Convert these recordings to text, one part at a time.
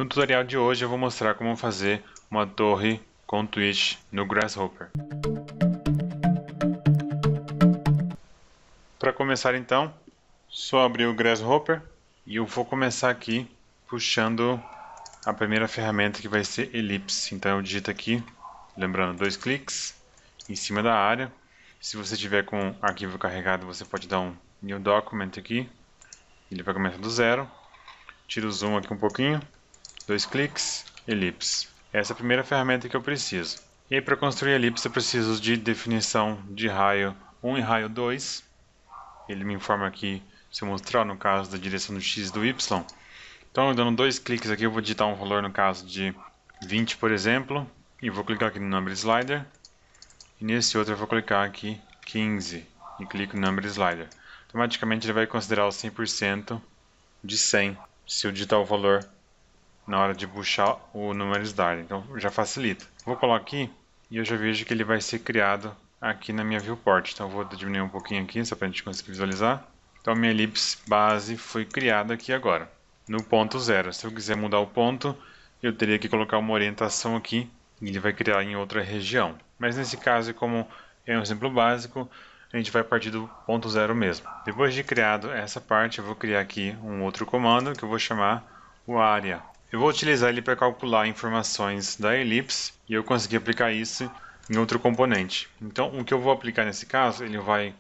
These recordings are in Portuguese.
No tutorial de hoje eu vou mostrar como fazer uma torre com twist no Grasshopper. Para começar então, só abrir o Grasshopper e eu vou começar aqui puxando a primeira ferramenta que vai ser Ellipse. Então eu digito aqui, lembrando, 2 cliques em cima da área. Se você tiver com arquivo carregado, você pode dar um New Document aqui. Ele vai começar do zero. Tira o zoom aqui um pouquinho. 2 cliques, Ellipse. Essa é a primeira ferramenta que eu preciso. E aí, para construir a elipse eu preciso de definição de raio 1 e raio 2. Ele me informa aqui, se eu mostrar no caso da direção do x e do y. Então, eu dando 2 cliques aqui, eu vou digitar um valor no caso de 20, por exemplo. E vou clicar aqui no Number Slider. E nesse outro eu vou clicar aqui 15 e clico no Number Slider. Automaticamente ele vai considerar o 100% de 100 se eu digitar o valor na hora de puxar o Number Slider. Então já facilita. Vou colocar aqui e eu já vejo que ele vai ser criado aqui na minha viewport. Então eu vou diminuir um pouquinho aqui só para a gente conseguir visualizar. Então minha elipse base foi criada aqui agora, no ponto 0. Se eu quiser mudar o ponto, eu teria que colocar uma orientação aqui e ele vai criar em outra região. Mas nesse caso, como é um exemplo básico, a gente vai partir do ponto 0 mesmo. Depois de criado essa parte, eu vou criar aqui um outro comando que eu vou chamar o area. Eu vou utilizar ele para calcular informações da elipse e eu consegui aplicar isso em outro componente. Então, o que eu vou aplicar nesse caso, ele vai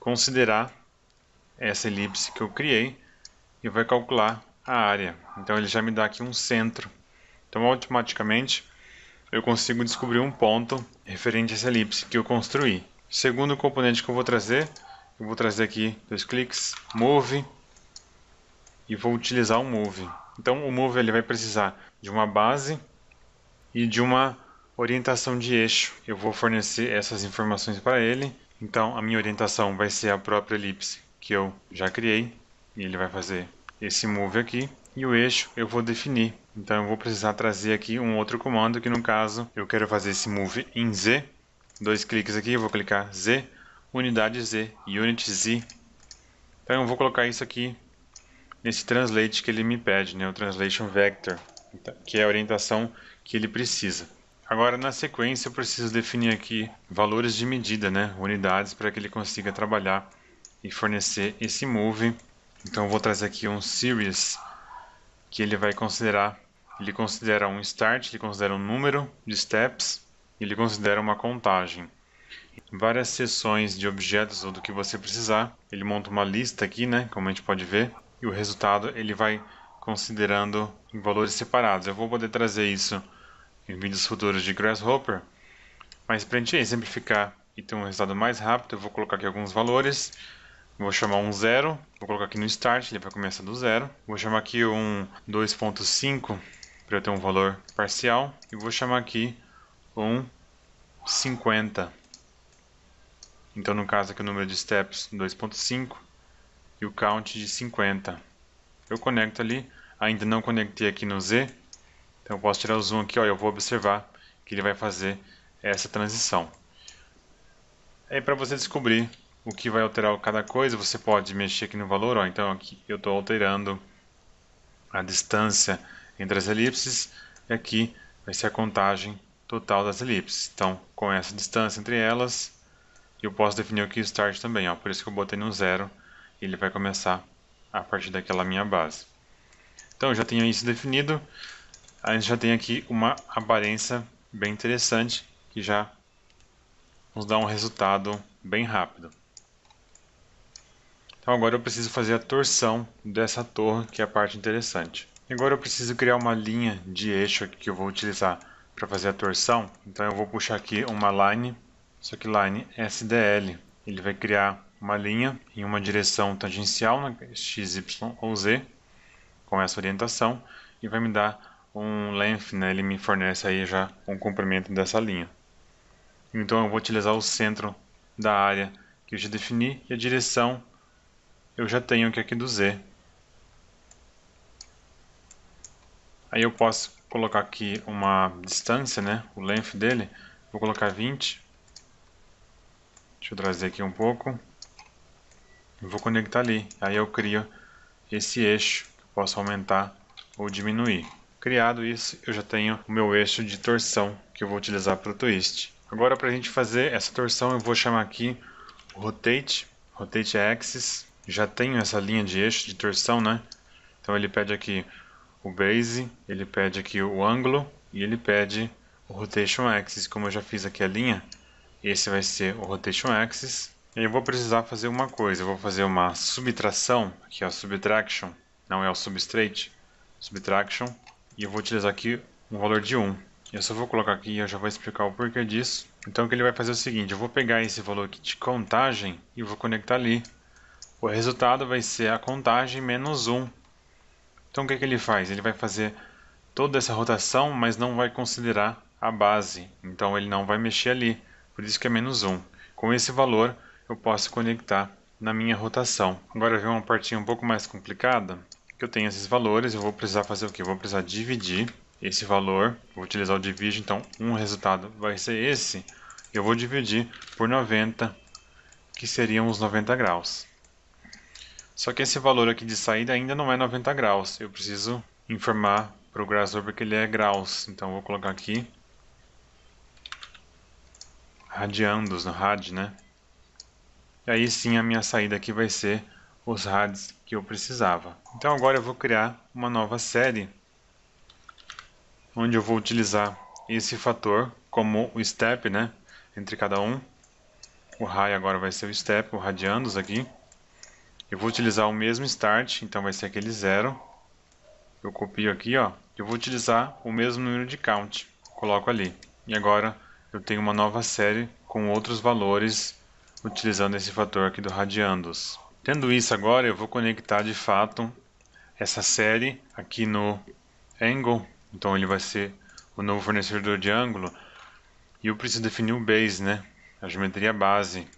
considerar essa elipse que eu criei e vai calcular a área. Então, ele já me dá aqui um centro. Então, automaticamente, eu consigo descobrir um ponto referente a essa elipse que eu construí. Segundo componente que eu vou trazer aqui 2 cliques, Move, e vou utilizar o Move. Então o Move ele vai precisar de uma base e de uma orientação de eixo. Eu vou fornecer essas informações para ele. Então a minha orientação vai ser a própria elipse que eu já criei. E ele vai fazer esse Move aqui. E o eixo eu vou definir. Então eu vou precisar trazer aqui um outro comando que no caso eu quero fazer esse Move em Z. 2 cliques aqui, eu vou clicar Z, unidade Z, Unit Z. Então eu vou colocar isso aqui nesse translate que ele me pede, né, o translation vector, que é a orientação que ele precisa. Agora na sequência eu preciso definir aqui valores de medida, né, unidades, para que ele consiga trabalhar e fornecer esse move. Então eu vou trazer aqui um series que ele vai considerar, ele considera um start, ele considera um número de steps, ele considera uma contagem. Várias seções de objetos ou do que você precisar, ele monta uma lista aqui, né, como a gente pode ver. E o resultado ele vai considerando em valores separados. Eu vou poder trazer isso em vídeos futuros de Grasshopper, mas para a gente exemplificar e ter um resultado mais rápido, eu vou colocar aqui alguns valores. Vou chamar um 0, vou colocar aqui no start, ele vai começar do 0. Vou chamar aqui um 2.5 para eu ter um valor parcial. E vou chamar aqui um 50. Então no caso aqui o número de steps 2.5. E o count de 50. Eu conecto ali, ainda não conectei aqui no Z, então eu posso tirar o zoom aqui, ó, eu vou observar que ele vai fazer essa transição. Aí para você descobrir o que vai alterar cada coisa, você pode mexer aqui no valor, ó, então aqui eu estou alterando a distância entre as elipses, e aqui vai ser a contagem total das elipses. Então com essa distância entre elas, eu posso definir aqui o start também, ó, por isso que eu botei no 0. Ele vai começar a partir daquela minha base. Então eu já tenho isso definido. A gente já tem aqui uma aparência bem interessante que já nos dá um resultado bem rápido. Então agora eu preciso fazer a torção dessa torre, que é a parte interessante. Agora eu preciso criar uma linha de eixo aqui que eu vou utilizar para fazer a torção. Então eu vou puxar aqui uma line, só que line SDL. Ele vai criar uma linha em uma direção tangencial, né, x, y ou z, com essa orientação, e vai me dar um length, né, ele me fornece aí já um comprimento dessa linha. Então eu vou utilizar o centro da área que eu já defini, e a direção eu já tenho aqui do z. Aí eu posso colocar aqui uma distância, né, o length dele, vou colocar 20. Deixa eu trazer aqui um pouco. Vou conectar ali, aí eu crio esse eixo que eu posso aumentar ou diminuir. Criado isso, eu já tenho o meu eixo de torção que eu vou utilizar para o twist. Agora, para a gente fazer essa torção, eu vou chamar aqui o Rotate Axis. Já tenho essa linha de eixo de torção, né? Então ele pede aqui o Base, ele pede aqui o ângulo e ele pede o Rotation Axis. Como eu já fiz aqui a linha, esse vai ser o Rotation Axis. E eu vou precisar fazer uma coisa, eu vou fazer uma subtração, aqui é o Subtraction, não é o Substrate, Subtraction. E eu vou utilizar aqui um valor de 1. Eu só vou colocar aqui e eu já vou explicar o porquê disso. Então o que ele vai fazer é o seguinte, eu vou pegar esse valor aqui de contagem e vou conectar ali. O resultado vai ser a contagem menos 1. Então o que ele faz? Ele vai fazer toda essa rotação, mas não vai considerar a base. Então ele não vai mexer ali, por isso que é menos 1. Com esse valor eu posso conectar na minha rotação. Agora vem uma partinha um pouco mais complicada. Que eu tenho esses valores, eu vou precisar fazer o que? Eu vou precisar dividir esse valor, vou utilizar o divide, então um resultado vai ser esse, eu vou dividir por 90, que seriam os 90 graus. Só que esse valor aqui de saída ainda não é 90 graus, eu preciso informar para o Grasshopper que ele é graus, então eu vou colocar aqui radiandos, no rad, né? E aí sim a minha saída aqui vai ser os rads que eu precisava. Então agora eu vou criar uma nova série onde eu vou utilizar esse fator como o step, né, entre cada um. O high agora vai ser o step, o radiandos aqui. Eu vou utilizar o mesmo start, então vai ser aquele 0. Eu copio aqui, ó. Eu vou utilizar o mesmo número de count, coloco ali. E agora eu tenho uma nova série com outros valores utilizando esse fator aqui do radiandos. Tendo isso agora, eu vou conectar de fato essa série aqui no angle, então ele vai ser o novo fornecedor de ângulo, e eu preciso definir o base, né, a geometria base,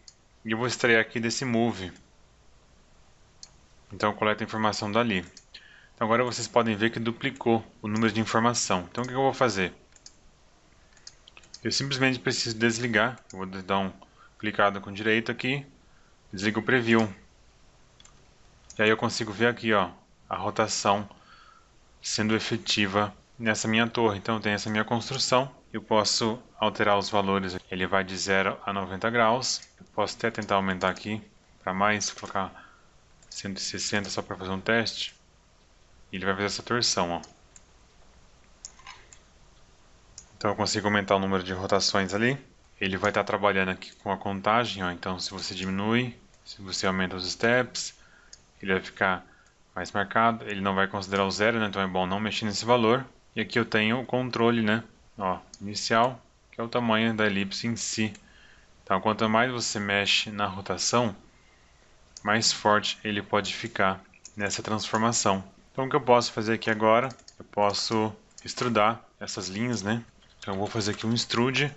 e eu vou extrair aqui desse move, então eu coleto a informação dali. Então agora vocês podem ver que duplicou o número de informação. Então o que eu vou fazer? Eu simplesmente preciso desligar, eu vou dar um clicado com direito aqui, desligo o preview. E aí eu consigo ver aqui, ó, a rotação sendo efetiva nessa minha torre. Então eu tenho essa minha construção, eu posso alterar os valores, ele vai de 0 a 90 graus. Eu posso até tentar aumentar aqui para mais, colocar 160 só para fazer um teste. E ele vai fazer essa torção, ó. Então eu consigo aumentar o número de rotações ali. Ele vai estar trabalhando aqui com a contagem, ó. Então se você diminui, se você aumenta os steps, ele vai ficar mais marcado, ele não vai considerar o 0, né? Então é bom não mexer nesse valor. E aqui eu tenho o controle, né? Ó, inicial, que é o tamanho da elipse em si. Então quanto mais você mexe na rotação, mais forte ele pode ficar nessa transformação. Então o que eu posso fazer aqui agora, eu posso extrudar essas linhas, né? Então eu vou fazer aqui um extrude.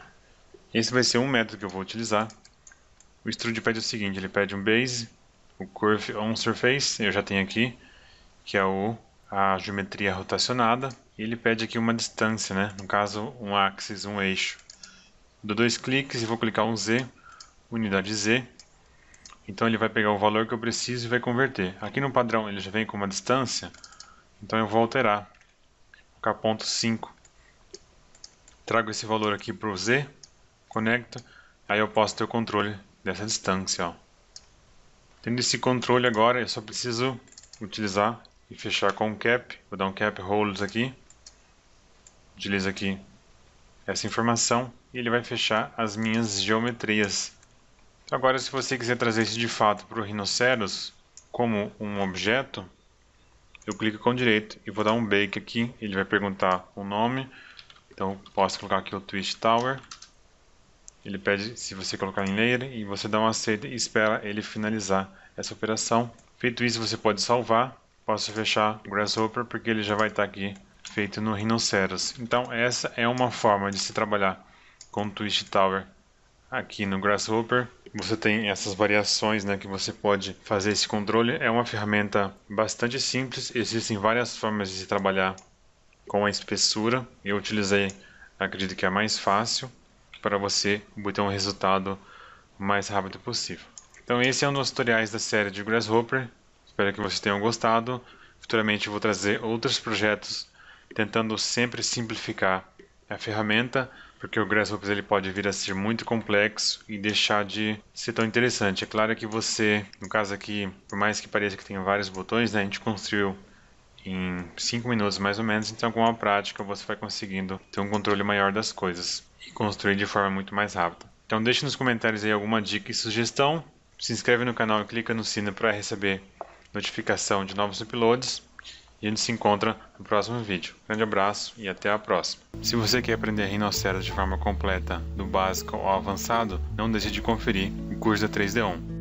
Esse vai ser um método que eu vou utilizar. O extrude pede o seguinte, ele pede um base, o curve on surface, eu já tenho aqui, que é a geometria rotacionada. E ele pede aqui uma distância, né? No caso, um axis, um eixo. Dou 2 cliques e vou clicar um Z, unidade Z. Então ele vai pegar o valor que eu preciso e vai converter. Aqui no padrão ele já vem com uma distância, então eu vou alterar. Vou colocar ponto 5. Trago esse valor aqui para o Z, conecto, aí eu posso ter o controle dessa distância, ó. Tendo esse controle agora, eu só preciso utilizar e fechar com um cap. Vou dar um cap holds aqui. Utilizo aqui essa informação e ele vai fechar as minhas geometrias. Então, agora, se você quiser trazer isso de fato para o Rhinoceros como um objeto, eu clico com direito e vou dar um bake aqui. Ele vai perguntar o nome. Então posso colocar aqui o Twist Tower. Ele pede se você colocar em layer e você dá um aceito e espera ele finalizar essa operação. Feito isso, você pode salvar. Posso fechar o Grasshopper porque ele já vai estar aqui feito no Rhinoceros. Então essa é uma forma de se trabalhar com o Twist Tower aqui no Grasshopper. Você tem essas variações, né, que você pode fazer esse controle. É uma ferramenta bastante simples. Existem várias formas de se trabalhar com a espessura. Eu utilizei, acredito que é a mais fácil, para você obter um resultado o mais rápido possível. Então esse é um dos tutoriais da série de Grasshopper. Espero que vocês tenham gostado. Futuramente eu vou trazer outros projetos tentando sempre simplificar a ferramenta, porque o Grasshopper ele pode vir a ser muito complexo e deixar de ser tão interessante. É claro que você, no caso aqui, por mais que pareça que tenha vários botões, né, a gente construiu em 5 minutos mais ou menos, então com a prática você vai conseguindo ter um controle maior das coisas e construir de forma muito mais rápida. Então deixe nos comentários aí alguma dica e sugestão, se inscreve no canal e clica no sino para receber notificação de novos uploads e a gente se encontra no próximo vídeo. Grande abraço e até a próxima. Se você quer aprender Rhinoceros de forma completa, do básico ao avançado, não deixe de conferir o curso da 3D1.